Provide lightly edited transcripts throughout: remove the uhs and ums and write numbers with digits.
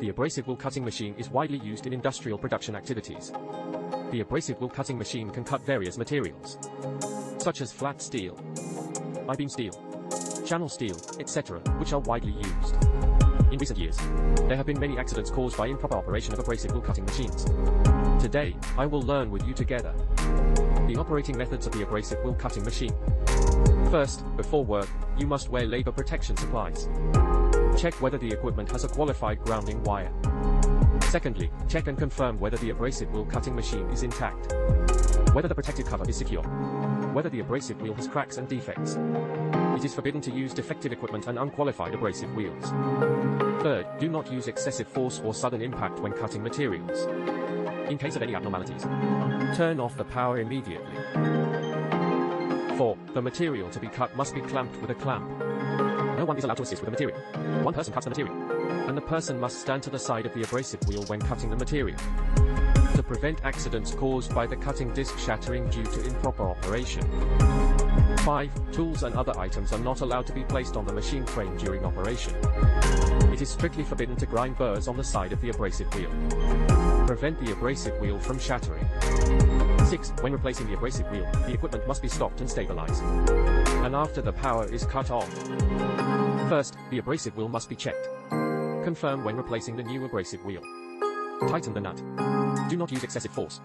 The abrasive wheel cutting machine is widely used in industrial production activities. The abrasive wheel cutting machine can cut various materials, such as flat steel, I-beam steel, channel steel, etc., which are widely used. In recent years, there have been many accidents caused by improper operation of abrasive wheel cutting machines. Today, I will learn with you together the operating methods of the abrasive wheel cutting machine. First, before work, you must wear labor protection supplies. Check whether the equipment has a qualified grounding wire. Secondly, check and confirm whether the abrasive wheel cutting machine is intact, whether the protective cover is secure, whether the abrasive wheel has cracks and defects. It is forbidden to use defective equipment and unqualified abrasive wheels. Third, do not use excessive force or sudden impact when cutting materials. In case of any abnormalities, turn off the power immediately. 4. The material to be cut must be clamped with a clamp. No one is allowed to assist with the material. One person cuts the material, and the person must stand to the side of the abrasive wheel when cutting the material. To prevent accidents caused by the cutting disc shattering due to improper operation. 5. Tools and other items are not allowed to be placed on the machine frame during operation. It is strictly forbidden to grind burrs on the side of the abrasive wheel. Prevent the abrasive wheel from shattering. 6. When replacing the abrasive wheel, the equipment must be stopped and stabilized, and after the power is cut off. First, the abrasive wheel must be checked. Confirm when replacing the new abrasive wheel. Tighten the nut. Do not use excessive force.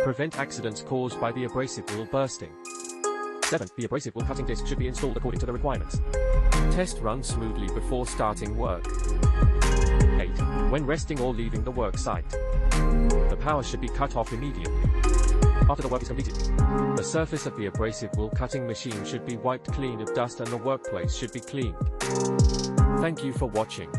Prevent accidents caused by the abrasive wheel bursting. 7. The abrasive wheel cutting disc should be installed according to the requirements. Test run smoothly before starting work. 8. When resting or leaving the work site, the power should be cut off immediately. After the work is completed, the surface of the abrasive wheel cutting machine should be wiped clean of dust and the workplace should be cleaned. Thank you for watching.